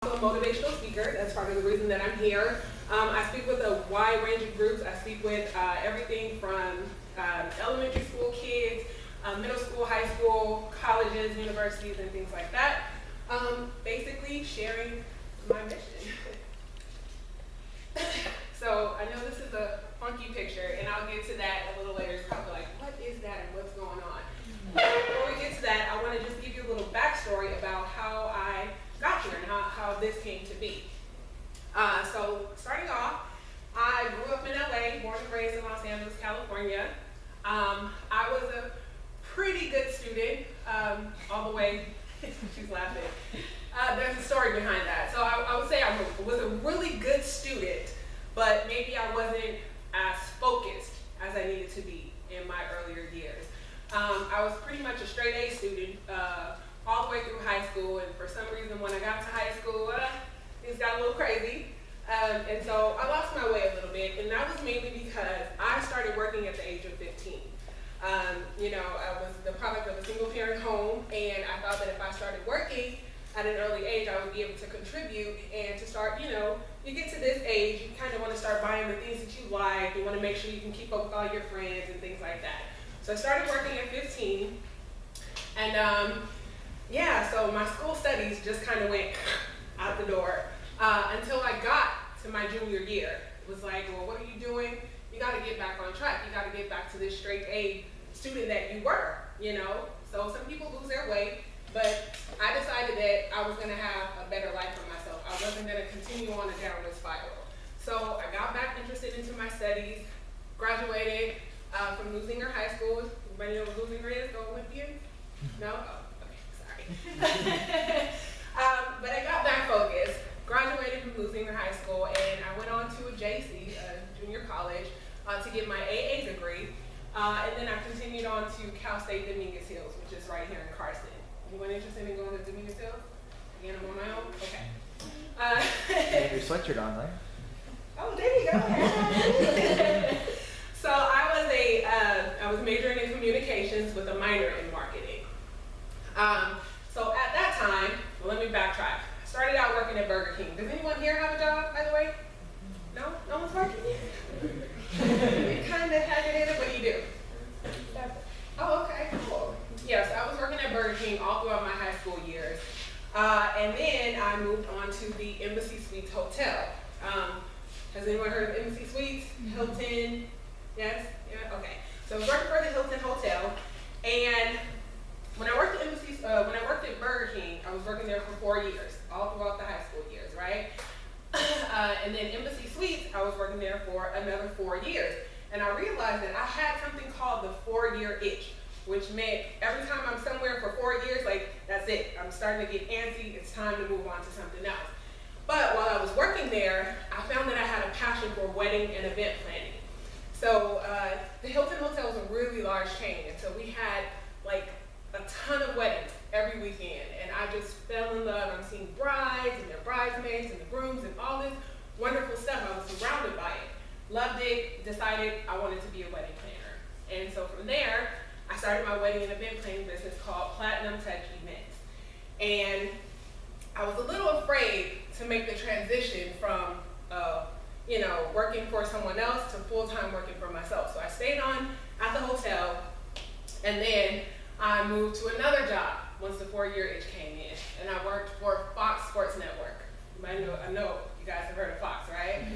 I'm a motivational speaker. That's part of the reason that I'm here. I speak with a wide range of groups. I speak with everything from elementary school kids, middle school, high school, colleges, universities, and things like that. Basically sharing my mission. So I know this is a funky picture, and I'll get to that a little later. It's probably like, what is that and what's going on? Before we get to that, I want to just give you a little backstory about how I got here and how this came to be. So starting off, I grew up in LA, born and raised in Los Angeles, California. I was a pretty good student, all the way, she's laughing. There's a story behind that. So I would say I was a really good student, but maybe I wasn't as focused as I needed to be in my earlier years. I was pretty much a straight A student all the way through high school, and for some reason when I got to high school, things got a little crazy. And so I lost my way a little bit, and that was mainly because I started working at the age of 15. You know, I was the product of a single parent home, and I thought that if I started working at an early age, I would be able to contribute and to start, you know, you get to this age, you kind of want to start buying the things that you like, you want to make sure you can keep up with all your friends and things like that. So I started working at 15, and yeah, so my school studies just kind of went out the door until I got to my junior year. It was like, well, what are you doing? You got to get back on track. You got to get back to this straight A student that you were, you know? So some people lose their way, but I decided that I was going to have a better life for myself. I wasn't going to continue on a downward spiral. So I got back interested into my studies, graduated from Lusinger High School. Anybody know what Lusinger is? Go Olympians? No? Oh, okay, sorry. But I got back focused, graduated from Lusinger High School, and I went on to a JC, junior college, to get my AA degree. And then I continued on to Cal State Dominguez Hills, which is right here in Carson. Anyone interested in going to Dominguez Hills? Again, I'm on my own? Okay. You have your sweatshirt on, right? Oh, there you go. So I was majoring in communications with a minor in marketing. So at that time, well, let me backtrack. I started out working at Burger King. Does anyone here have a job, by the way? No? No one's working yet? You kind of hesitated, but you do. Oh, okay, cool. Yes, I was working at Burger King all throughout my high school years. And then I moved on to the Embassy Suites Hotel. Has anyone heard of Embassy Suites? Hilton? Yes? Yeah? Okay. So I was working for the Hilton Hotel, and when I worked at Burger King, I was working there for 4 years, all throughout the high school years, right? And then Embassy Suites, I was working there for another 4 years. And I realized that I had something called the 4-year itch, which meant every time I'm somewhere for 4 years, like, that's it. I'm starting to get antsy. It's time to move on to something else. But while I was working there, I found that I had a passion for wedding and event planning. So the Hilton Hotel was a really large chain, and so we had like a ton of weddings every weekend, and I just fell in love. I'm seeing brides and their bridesmaids and the grooms and all this wonderful stuff. I was surrounded by it. Loved it, decided I wanted to be a wedding planner. And so from there, I started my wedding and event planning business called Platinum Tech Events. And I was a little afraid to make the transition from you know, working for someone else to full-time working for myself. So I stayed on at the hotel, and then I moved to another job once the 4-year itch came in, and I worked for Fox Sports Network. I know you guys have heard of Fox, right?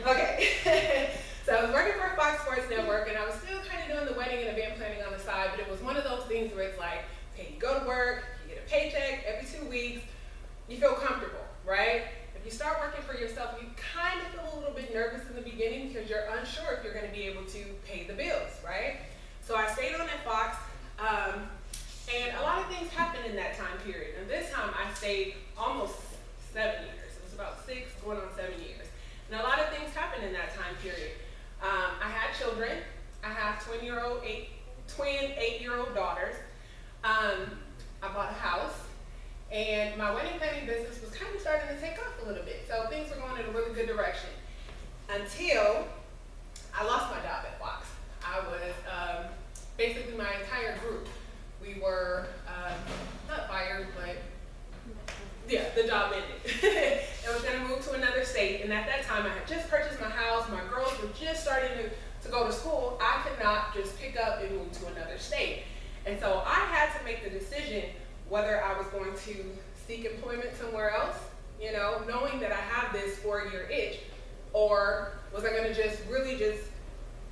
Okay. So I was working for Fox Sports Network, and I was still kind of doing the wedding and event planning on the side, but it was one of those things where it's like, okay, you go to work, you get a paycheck every 2 weeks, you feel comfortable, right? If you start working for yourself, you kind of feel a little bit nervous in the beginning because you're unsure if you're going to be able to pay the bills, right? So I stayed on at Fox, and a lot of things happened in that time period. And this time I stayed almost 7 years. It was about 6 going on 7 years. And a lot of things happened in that time period. I had children. I have twin 8-year-old daughters. I bought a house. And my wedding planning business was kind of starting to take off a little bit. So things were going in a really good direction until I lost my job at Fox. I was, basically my entire group, we were not fired, but yeah, the job ended. and at that time I had just purchased my house, my girls were just starting to go to school, I could not just pick up and move to another state. And so I had to make the decision whether I was going to seek employment somewhere else, you know, knowing that I have this 4-year itch, or was I gonna just really just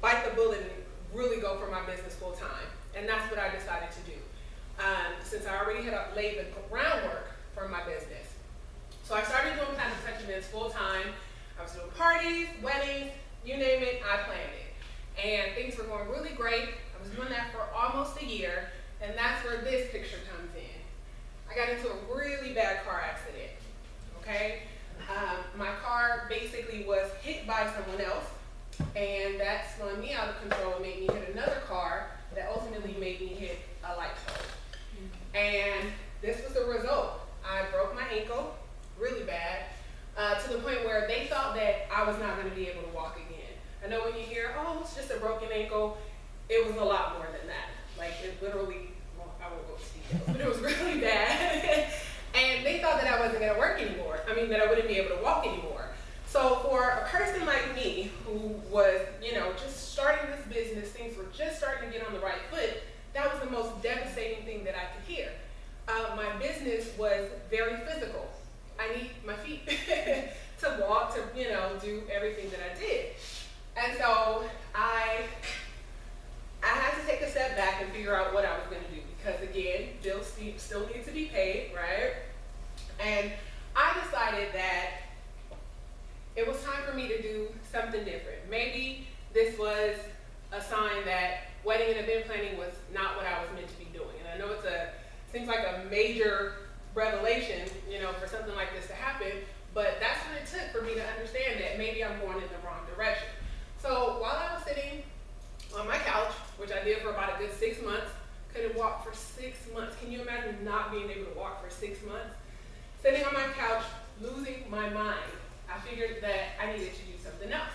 bite the bullet and really go for my business full time? And that's what I decided to do. Since I already had laid the groundwork for my business. So I started doing kind of such events full time. I was doing parties, weddings, you name it, I planned it. And things were going really great. I was doing that for almost a year, and that's where this picture comes in. I got into a really bad car accident, okay? My car basically was hit by someone else, and that spun me out of control and made me hit another car that ultimately made me hit a light pole. And this was the result. I broke my ankle really bad, to the point where they thought that I was not going to be able to walk again. I know when you hear, oh, it's just a broken ankle, it was a lot more than that. Like, it literally, well, I won't go into details, but it was really bad. And they thought that I wasn't going to work anymore. I mean, that I wouldn't be able to walk anymore. So for a person like me who was, you know, just starting this business, things were just starting to get on the right foot, that was the most devastating thing that I could hear. My business was very physical. I need my feet to walk, to, you know, do everything that I did. And so I had to take a step back and figure out what I was going to do, because again, bills still need to be paid, right? And I decided that it was time for me to do something different. Maybe this was a sign that wedding and event planning was not what I was meant to be doing. And I know seems like a major revelation, you know, for something like this to happen, but that's what it took for me to understand that maybe I'm going in the wrong direction. So while I was sitting on my couch, which I did for about a good 6 months, couldn't walk for 6 months. Can you imagine not being able to walk for 6 months? Sitting on my couch, losing my mind. I figured that I needed to do something else.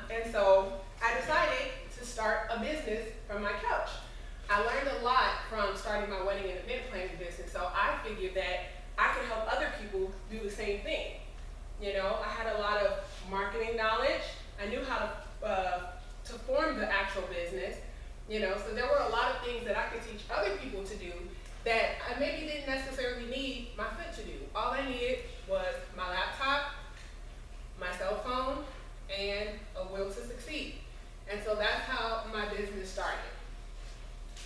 And so I decided to start a business from my couch. I learned a lot from starting my wedding and event planning business, so I figured that I could help other people do the same thing. You know, I had a lot of marketing knowledge. I knew how to form the actual business, you know, so there were a lot of things that I could teach other people to do that I maybe didn't necessarily need my foot to do. All I needed was my laptop, my cell phone, and a will to succeed. And so that's how my business started.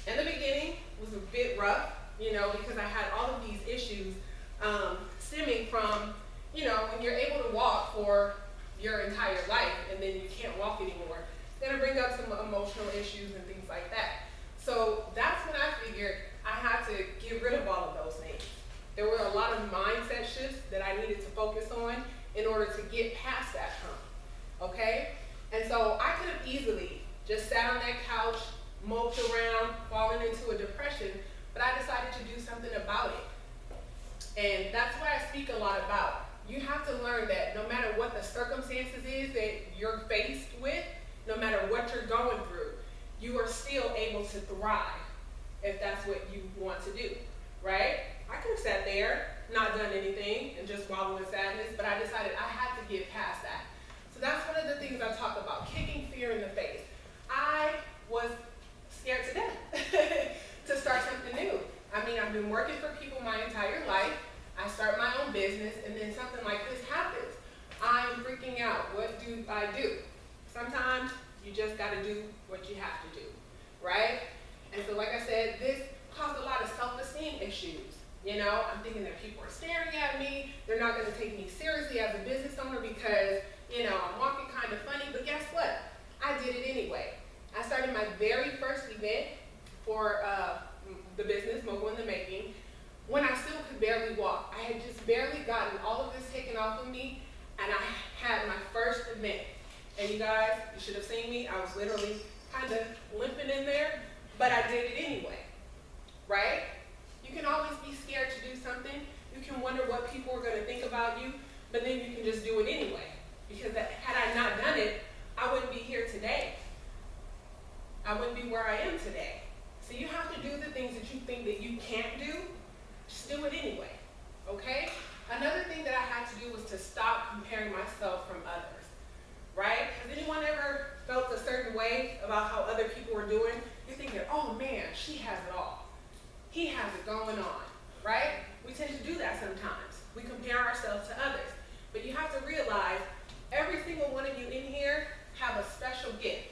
In the beginning, it was a bit rough, you know, because I had all of these issues stemming from, you know, when you're able to walk for your entire life and then you can't walk anymore, it's going to bring up some emotional issues and things like that. So that's when I figured I had to get rid of all of those things. There were a lot of mindset shifts that I needed to focus on in order to get past that hump, okay? And so I could have easily just sat on that couch, moped around, fallen into a depression, but I decided to do something about it. And that's what I speak a lot about. You have to learn that no matter what the circumstances is that you're faced with, no matter what you're going through, you are still able to thrive if that's what you want to do, right? I could have sat there, not done anything, and just wallow in sadness, but I decided I had to get past that. So that's one of the things I talk about, kicking fear in the face. I was scared to death to start something new. I mean, I've been working for people my entire life. I start my own business, and then something like this happens. I'm freaking out. What do I do? Sometimes you just got to do what you have to do, right? And so, like I said, this caused a lot of self-esteem issues. You know, I'm thinking that people are staring at me. They're not going to take me seriously as a business owner because, you know, I'm walking kind of funny. But guess what? I did it anyway. I started my very first event for the business, Mogul in the Making, when I still could barely walk. I had just barely gotten all of this taken off of me, and I had my first event. And you guys, you should have seen me. I was literally kind of limping in there, but I did it anyway, right? You can always be scared to do something. You can wonder what people are going to think about you, but then you can just do it anyway. Because had I not done it, I wouldn't be here today. I wouldn't be where I am today. So you have to do the things that you think that you can't do, just do it anyway, okay? Another thing that I had to do was to stop comparing comparing myself from others, right? Has anyone ever felt a certain way about how other people are doing? You're thinking, oh man, she has it all. He has it going on, right? We tend to do that sometimes. We compare ourselves to others. But you have to realize every single one of you in here have a special gift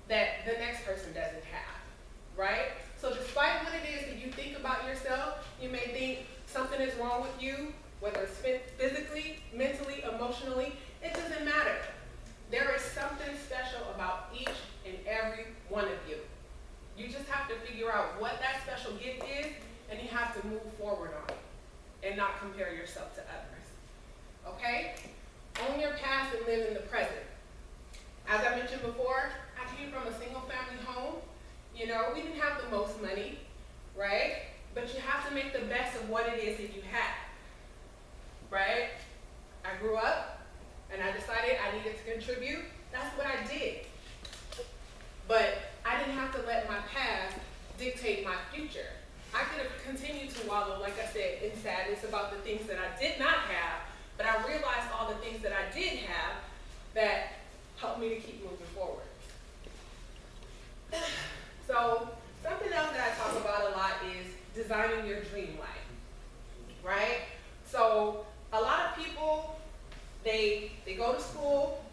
that the next person doesn't have, right? So despite what it is that you think about yourself, you may think something is wrong with you, whether it's physically, mentally, emotionally, it doesn't matter. There is something special about each and every one of you. You just have to figure out what that special gift is, and you have to move forward on it and not compare yourself to others. Okay? Own your past and live in the present. As I mentioned before, I came from a single family home. You know, we didn't have the most money, right? But you have to make the best of what it is that you have, right? I grew up and I decided I needed to contribute. That's what I did. But I didn't have to let my past dictate my future. I could have continued to wallow, like I said, in sadness about the things that I did not have, but I realized all the things that I did have that helped me to keep moving forward. So something else that I talk about a lot is designing your dream life, right? So a lot of people, they go to school,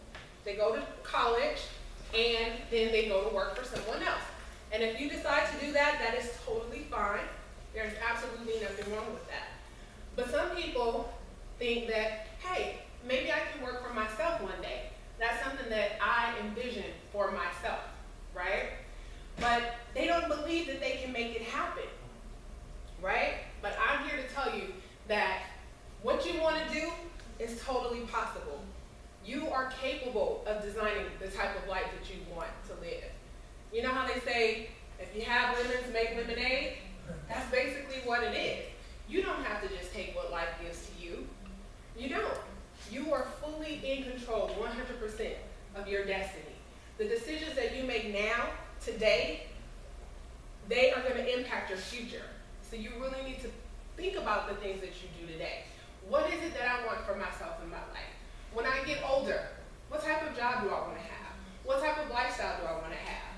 they go to college, and then they go to work for someone else. And if you decide to do that, that is totally fine. There's absolutely nothing wrong with that. But some people think that, hey, maybe I can work for myself one day. That's something that I envision for myself, right? But they don't believe that they can make it happen, right? But I'm here to tell you that what you want to do is totally possible. You are capable of designing the type of life that you want to live. You know how they say, if you have lemons, make lemonade? That's basically what it is. You don't have to just take what life gives to you. You don't. You are fully in control 100% of your destiny. The decisions that you make now, today, they are going to impact your future. So you really need to think about the things that you do today. What is it that I want for myself in my life? When I get older, what type of job do I want to have? What type of lifestyle do I want to have?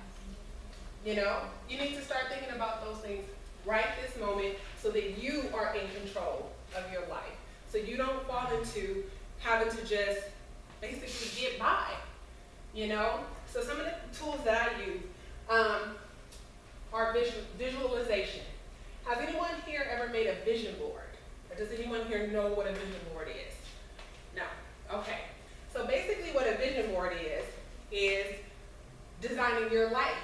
You know, you need to start thinking about those things right this moment so that you are in control of your life. So you don't fall into having to just basically get by, you know? So some of the tools that I use are visualization. Has anyone here ever made a vision board? Or does anyone here know what a vision board is? No. Okay. So basically what a vision board is designing your life.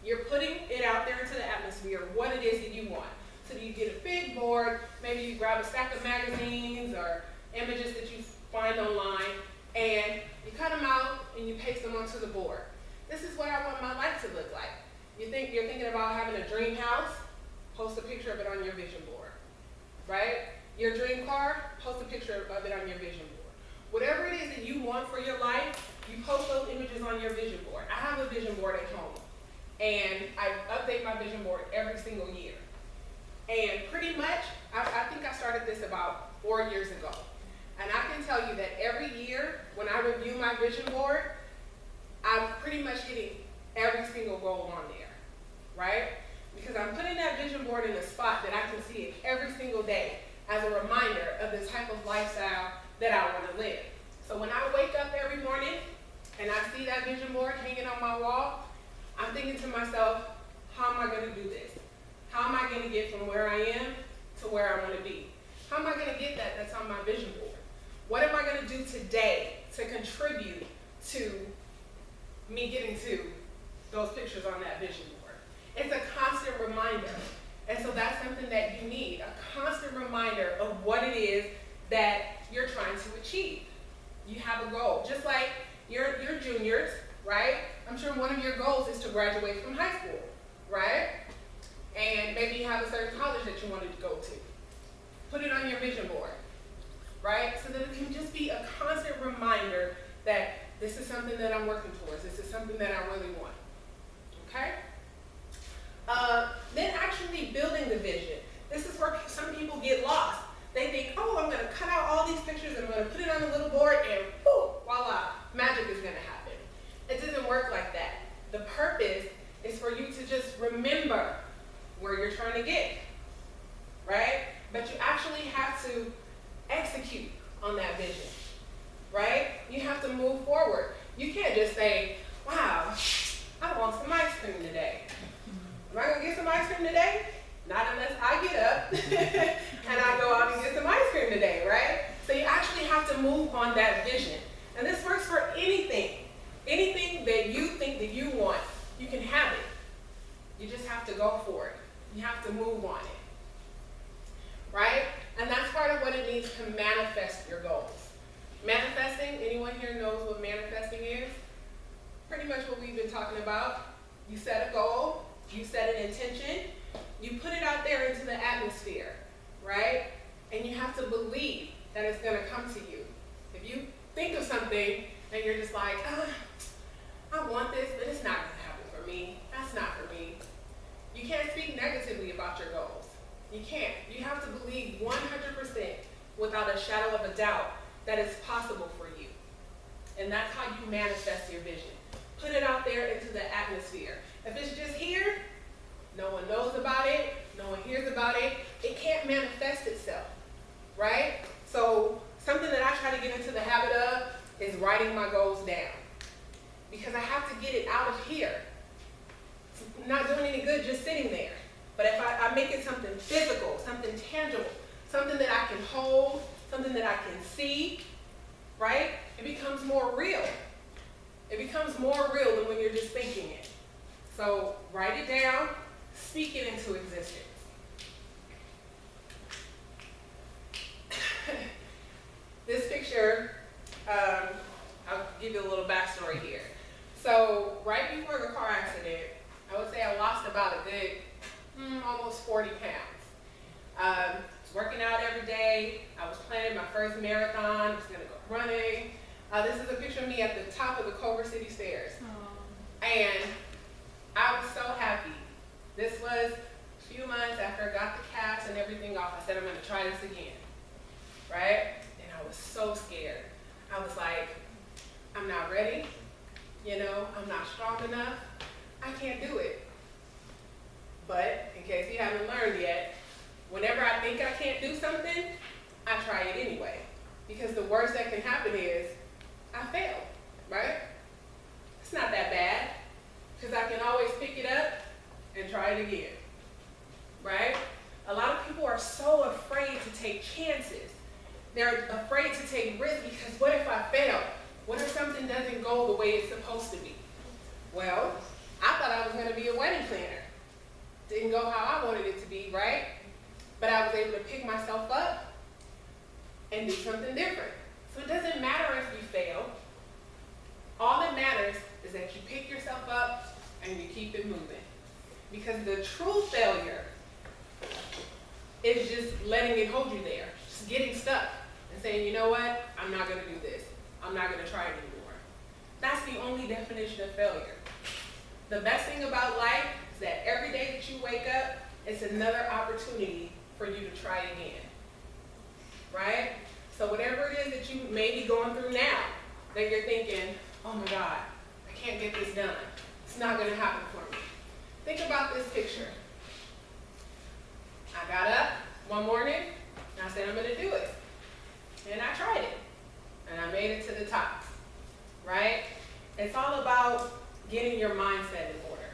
You're putting it out there into the atmosphere, what it is that you want. So you get a big board, maybe you grab a stack of magazines or images that you find online, and you cut them out and you paste them onto the board. This is what I want my life to look like. You're thinking about having a dream house, post a picture of it on your vision board, right? Your dream car, post a picture of it on your vision board. Whatever it is that you want for your life, you post those images on your vision board. I have a vision board at home, and I update my vision board every single year. And pretty much, I think I started this about 4 years ago. And I can tell you that every year, when I review my vision board, I'm pretty much hitting every single goal on there, right? Because I'm putting that vision board in a spot that I can see it every single day as a reminder of the type of lifestyle that I want to live. So when I wake up every morning and I see that vision board hanging on my wall, I'm thinking to myself, how am I going to do this? How am I going to get from where I am to where I want to be? How am I going to get that that's on my vision board? What am I going to do today to contribute to me getting to those pictures on that vision board? It's a constant reminder. And so that's something that you need, a constant reminder of what it is that you're trying to achieve. You have a goal. Just like you're juniors, right? I'm sure one of your goals is to graduate from high school, right? And maybe you have a certain college that you wanted to go to. Put it on your vision board, right? So that it can just be a constant reminder that this is something that I'm working towards. This is something that I really want, okay? Then actually building the vision. This is where some people get lost. They think, oh, I'm going to cut out all these pictures and I'm going to put it on a little board and on that vision, right? You have to move forward. You can't just say, wow, I want some ice cream today. Am I gonna get some ice cream today? Not unless I get up and I go out and get some ice cream today, right? So you actually have to move on that vision. And this works for anything. Anything that you think that you want, you can have it. You just have to go for it. You have to move on it, right? And that's part of what it means to manifest your goals. Manifesting, anyone here knows what manifesting is? Pretty much what we've been talking about. You set a goal, you set an intention, you put it out there into the atmosphere, right? And you have to believe that it's gonna come to you. If you think of something and you're just like, I want this, but it's not gonna happen for me. That's not for me. You can't speak negatively about your goals. You can't. You have to believe 100% without a shadow of a doubt that it's possible for you. And that's how you manifest your vision. Put it out there into the atmosphere. If it's just here, no one knows about it, no one hears about it, it can't manifest itself, right? So something that I try to get into the habit of is writing my goals down. Because I have to get it out of here. It's not doing any good just sitting there. But if I make it something physical, something tangible, something that I can hold, something that I can see, right? It becomes more real. It becomes more real than when you're just thinking it. So write it down, speak it into existence. This picture, I'll give you a little backstory here. So right before the car accident, I would say I lost about a good, almost 40 pounds. I was working out every day. I was planning my first marathon. I was gonna go running. This is a picture of me at the top of the Culver City stairs. And I was so happy. This was a few months after I got the cast and everything off. I said, I'm gonna try this again, right? And I was so scared. I was like, I'm not ready. You know, I'm not strong enough. I can't do it. But in case you haven't learned yet, whenever I think I can't do something, I try it anyway. Because the worst that can happen is I fail, right? It's not that bad, because I can always pick it up and try it again, right? A lot of people are so afraid to take chances. They're afraid to take risks because what if I fail? What if something doesn't go the way it's supposed to be? Well, I thought I was going to be a wedding planner. Didn't go how I wanted it to be, right? But I was able to pick myself up and do something different. So it doesn't matter if you fail. All that matters is that you pick yourself up and you keep it moving. Because the true failure is just letting it hold you there, just getting stuck and saying, you know what, I'm not going to do this. I'm not going to try anymore. That's the only definition of failure. The best thing about life is that every day that you wake up, it's another opportunity for you to try again, right? So whatever it is that you may be going through now, that you're thinking, oh my God, I can't get this done. It's not going to happen for me. Think about this picture. I got up one morning, and I said, I'm going to do it. And I tried it, and I made it to the top, right? It's all about getting your mindset in order,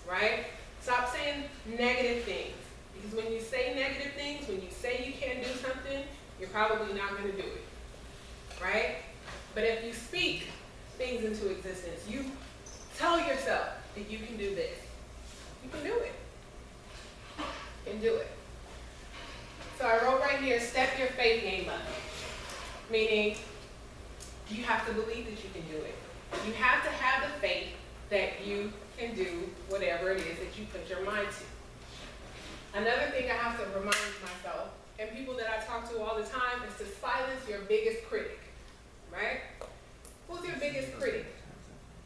right? Stop saying negative things, because when you say negative things, when you say you can't do something, you're probably not going to do it, right? But if you speak things into existence, you tell yourself that you can do this, you can do it. You can do it. So I wrote right here, step your faith game up, meaning you have to believe that you can do it. You have to have the faith that you can do whatever it is that you put your mind to. Another thing I have to remind myself, and people that I talk to all the time, is to silence your biggest critic, right? Who's your biggest critic?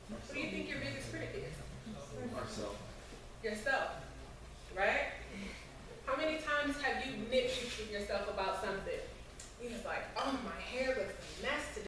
What do you think your biggest critic is? Ourselves. Yourself, right? How many times have you nitpicked with yourself about something? You're just like, oh, my hair